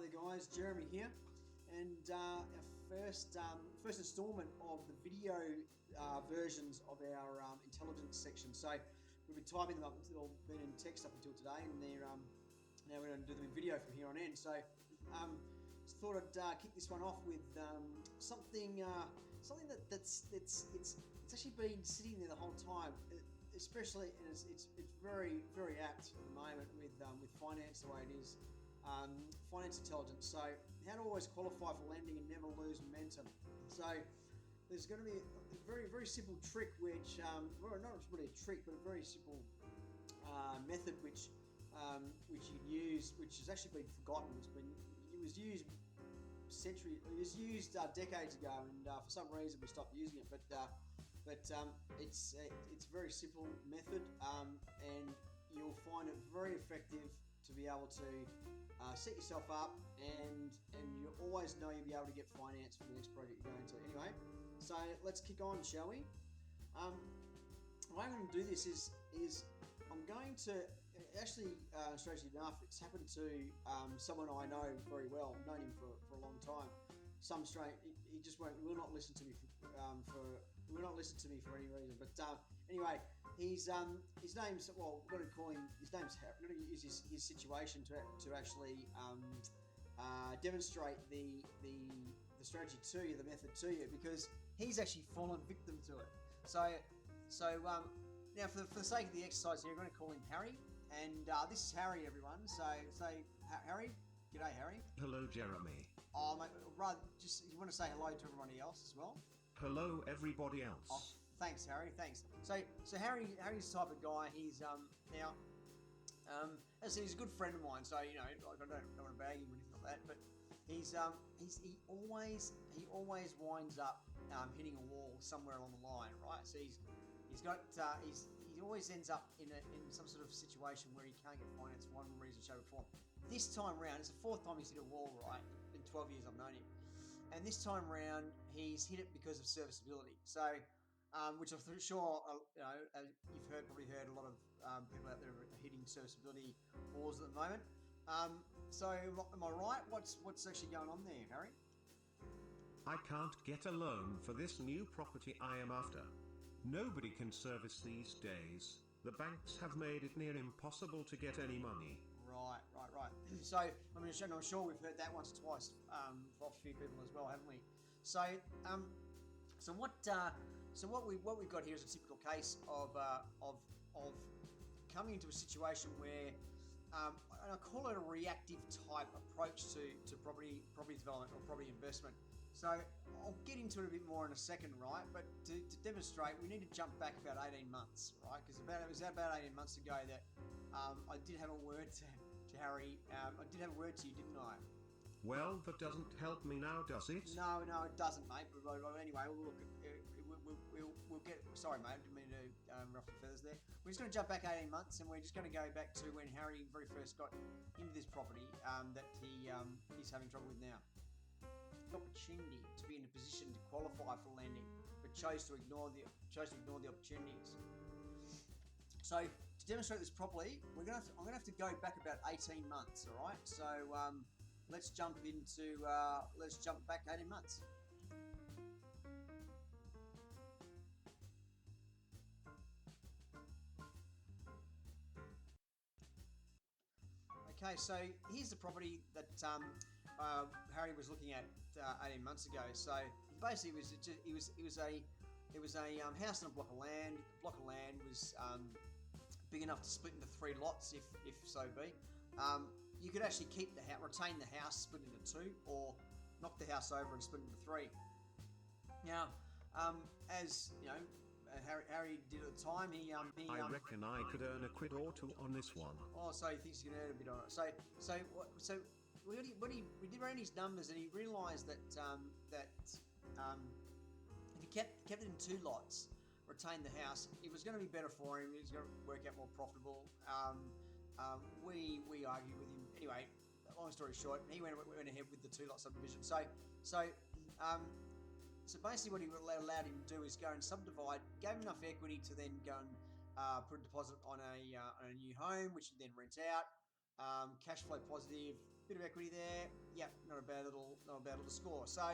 there guys, Jeremy here, and our first instalment of the video versions of our intelligence section. So we've been typing them up, they've all been in text up until today, and they're now we're going to do them in video from here on in. So just thought I'd kick this one off with something that's actually been sitting there the whole time. Especially, and it's very apt at the moment with finance the way it is, finance intelligence. So how to always qualify for lending and never lose momentum. So there's going to be a very simple trick, which well, not really a trick, but a very simple method which you can use, which has actually been forgotten. It was used decades ago, and for some reason we stopped using it. But it's a very simple method, and you'll find it very effective to be able to set yourself up, and you always know you'll be able to get finance for the next project you're going to. Anyway, so let's kick on, shall we? The way I'm going to do this is I'm going to actually, strangely enough, it's happened to someone I know very well. I've known him for a long time. He just will not listen to me for any reason. But anyway, his name's, well, we're going to call him, his name's Harry. We're going to use his situation to actually demonstrate the strategy to you, the method to you, because he's actually fallen victim to it. So now for the sake of the exercise here, we're going to call him Harry, and this is Harry, everyone. So Harry, g'day Harry. Hello Jeremy. Oh mate, rather just you want to say hello to everybody else as well. Hello everybody else. Oh, thanks Harry, thanks. So Harry's the type of guy. He's now, as I said, he's a good friend of mine. So I don't want to bag him or anything like that, but he always winds up hitting a wall somewhere along the line, right? So he always ends up in some sort of situation where he can't get finance for one reason, shape, or form. This time round, it's the fourth time he's hit a wall, right? In 12 years I've known him, and this time round he's hit it because of serviceability. So, which I'm sure you've probably heard a lot of people out there are hitting serviceability walls at the moment. So am I right? What's actually going on there, Harry? I can't get a loan for this new property I am after. Nobody can service these days. The banks have made it near impossible to get any money. Right. So I'm sure we've heard that once or twice from a few people as well, haven't we? So what we've got here is a typical case of coming into a situation where, and I call it a reactive type approach to property development or property investment. So I'll get into it a bit more in a second, right? But to demonstrate, we need to jump back about 18 months, right? Because it was about 18 months ago that I did have a word to Harry. I did have a word to you, didn't I? Well, that doesn't help me now, does it? No, it doesn't, mate. But anyway, we'll get. Sorry, mate. I didn't mean to ruffle feathers there. We're just going to jump back 18 months, and we're just going to go back to when Harry very first got into this property that he's having trouble with now. Opportunity to be in a position to qualify for lending, but chose to ignore the opportunities. So to demonstrate this properly, I'm going to have to go back about 18 months. All right. So let's jump back 18 months. Okay, so here's the property that Harry was looking at 18 months ago. So basically, it was a house on a block of land. The block of land was big enough to split into 3 lots, if so be. You could actually keep the house, retain the house, split into 2, or knock the house over and split into 3. Now, as you know, Harry did at the time. I reckon I could earn a quid or two on this one. Oh, so he thinks he can earn a bit on it. So we did run his numbers, and he realised that if he kept it in 2 lots, retained the house, it was going to be better for him. It was going to work out more profitable. We argued with him. Anyway, long story short, he went ahead with the 2-lot subdivision. So basically what he allowed him to do is go and subdivide, gave him enough equity to then go and put a deposit on a new home, which he'd then rent out, cash flow positive, bit of equity there. Yep, not a bad little score. So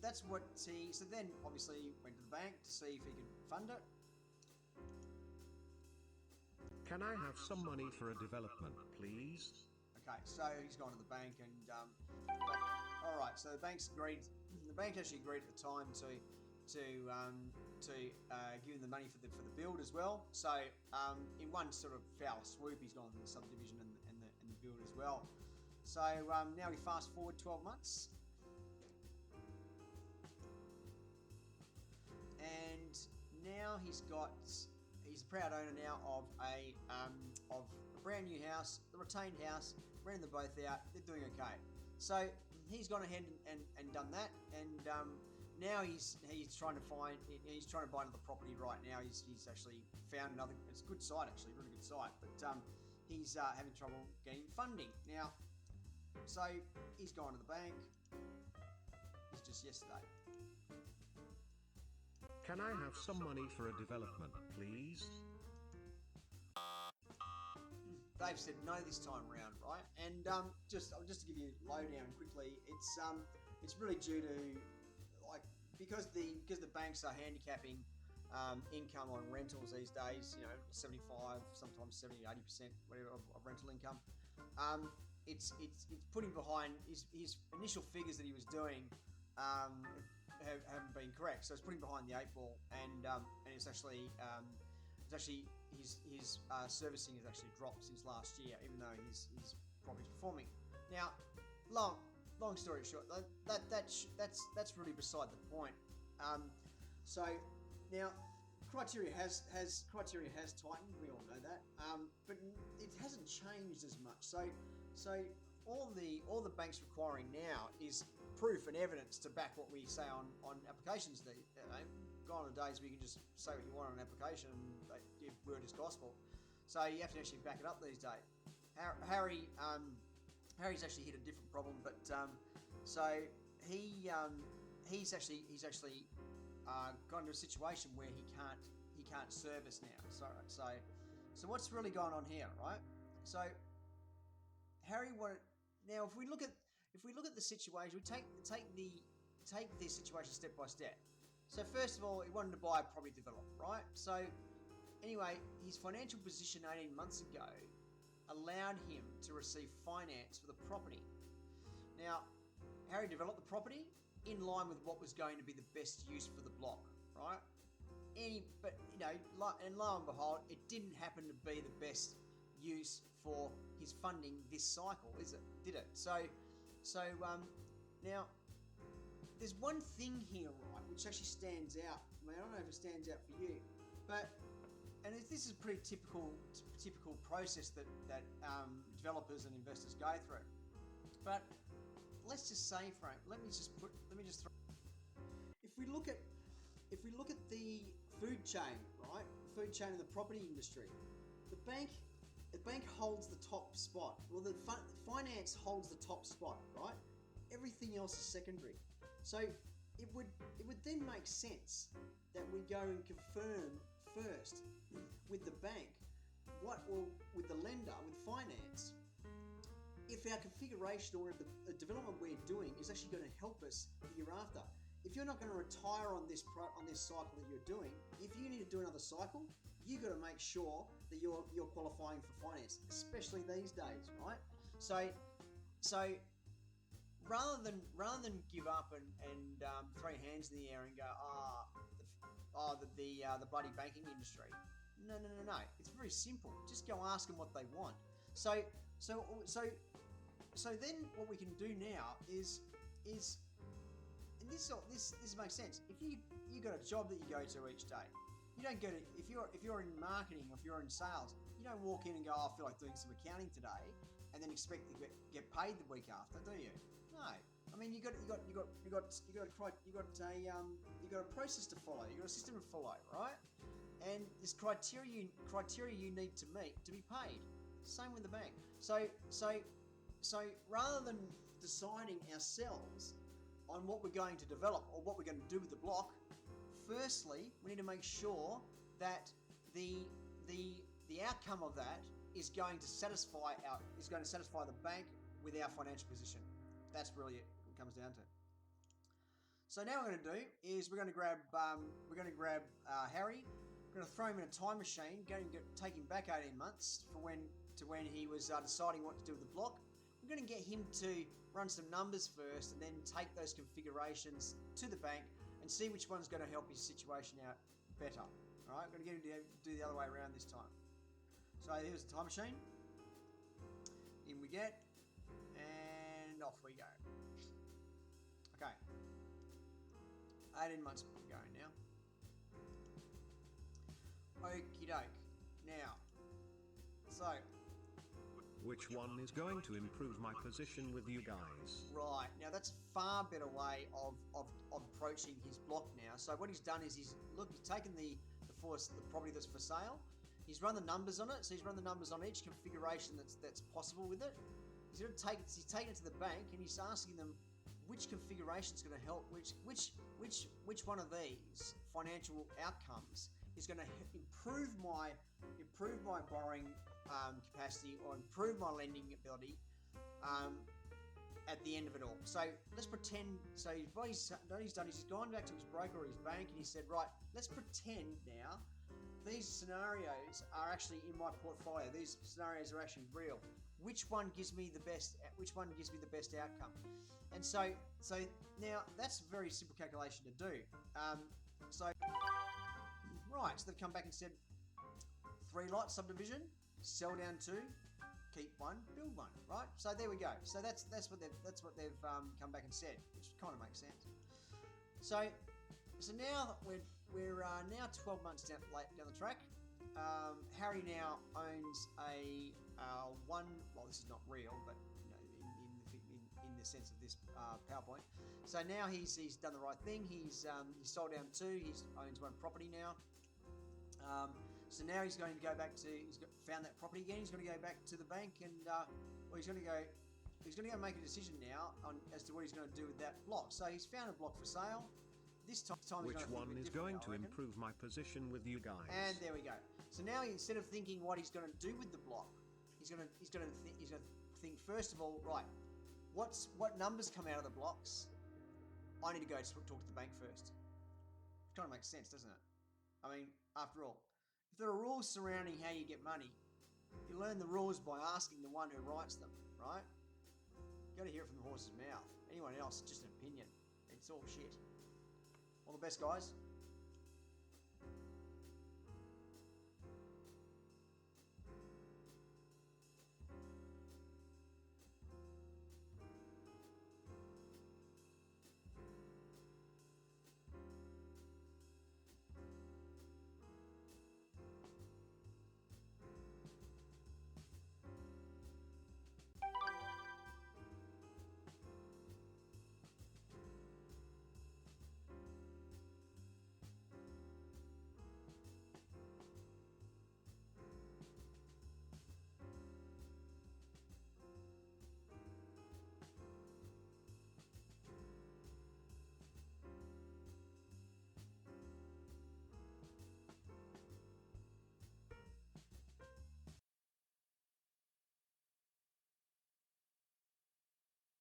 that's what he. So then obviously went to the bank to see if he could fund it. Can I have some money for a development, please? Okay, so he's gone to the bank and all right. So the bank's agreed. The bank actually agreed at the time to give him the money for the build as well. So in one sort of foul swoop, he's gone to the subdivision and the build as well. So now we fast forward 12 months, and now he's a proud owner now of a brand new house, the retained house. Renting them both out. They're doing okay. So he's gone ahead and done that, and now he's trying to buy another property right now. He's actually found another. It's a good site actually, really good site, but he's having trouble getting funding now. So he's gone to the bank. It's just yesterday. Can I have some money for a development, please? They've said no this time around, right? And just to give you a lowdown quickly, it's really due to because the banks are handicapping income on rentals these days. 75, sometimes 70, 80%, whatever of rental income. It's putting behind his initial figures that he was doing haven't been correct. So it's putting behind the 8 ball, and it's actually his servicing has actually dropped since last year, even though his property's performing. Now, long story short, that's really beside the point. So now criteria has tightened. We all know that, but it hasn't changed as much. So all the bank's requiring now is proof and evidence to back what we say on applications. Gone are the days where you can just say what you want on an application and they give word is gospel. So you have to actually back it up these days. Harry's actually hit a different problem, but so he's actually gone to a situation where he can't service now. So what's really going on here, right? So Harry wanted now if we look at the situation, we take the situation step by step. So first of all, he wanted to buy a property developer, right? So anyway, his financial position 18 months ago allowed him to receive finance for the property. Now, Harry developed the property in line with what was going to be the best use for the block, right? And lo and behold, it didn't happen to be the best use for his funding this cycle, did it? So now there's one thing here, right, which actually stands out. I mean, I don't know if it stands out for you, and this is a pretty typical process that developers and investors go through. But let's just say, Frank, let me just throw. If we look at the food chain, right, food chain in the property industry, the bank holds the top spot. Well, the finance holds the top spot, right? Everything else is secondary. So it would then make sense that we go and confirm first with the bank with the lender, with finance, if our configuration or if the development we're doing is actually going to help us the year after. If you're not going to retire on this cycle that you're doing, if you need to do another cycle, you've got to make sure that you're qualifying for finance, especially these days, right? So rather than give up and throw your hands in the air and go, the bloody banking industry. No. It's very simple. Just go ask them what they want. So then what we can do now is and this makes sense. If you got a job that you go to each day, you don't go to if you're in marketing or if you're in sales, you don't walk in and go, I feel like doing some accounting today, and then expect to get paid the week after, do you? No. I mean, you got a process to follow. You got a system to follow, right? And there's criteria you need to meet to be paid. Same with the bank. So rather than deciding ourselves on what we're going to develop or what we're going to do with the block, firstly, we need to make sure that the outcome of that is going to satisfy the bank with our financial position. That's really what it comes down to. So now what we're going to do is we're going to grab Harry. We're going to throw him in a time machine, take him back 18 months to when he was deciding what to do with the block. We're going to get him to run some numbers first and then take those configurations to the bank and see which one's going to help his situation out better. All right, we're going to get him to do the other way around this time. So here's the time machine. In we get, and off we go. Okay. 18 months going now. Okie doke. Now, so. Which one is going to improve my position with you guys? Right, now that's a far better way of approaching his block now. So what he's done is he's taken the property that's for sale. He's run the numbers on it, so he's run the numbers on each configuration that's possible with it. He's taken it to the bank and he's asking them which configuration is going to help, which one of these financial outcomes is going to improve my borrowing capacity or improve my lending ability at the end of it all. So let's pretend. So what he's done is he's gone back to his broker or his bank and he said, right, let's pretend now these scenarios are actually in my portfolio. These scenarios are actually real. Which one gives me the best outcome? And so now that's a very simple calculation to do. So they've come back and said 3-lot subdivision, sell down 2, keep 1, build 1. Right. So there we go. So that's what they've come back and said, which kind of makes sense. So now we're now 12 months down the track. Harry now owns a one. Well, this is not real, but in the sense of this PowerPoint. So now he's done the right thing. He's sold down 2. He owns 1 property now. So now he's going to go back to. Found that property again. He's going to go back to the bank and he's going to go make a decision now as to what he's going to do with that block. So he's found a block for sale. This time which one is going to improve my position with you guys? And there we go. So now instead of thinking what he's going to do with the block, he's going to think first of all, right, what numbers come out of the blocks? I need to go talk to the bank first. It kind of makes sense, doesn't it? I mean, after all, if there are rules surrounding how you get money, you learn the rules by asking the one who writes them, right? You got to hear it from the horse's mouth. Anyone else, just an opinion. It's all shit. All the best, guys.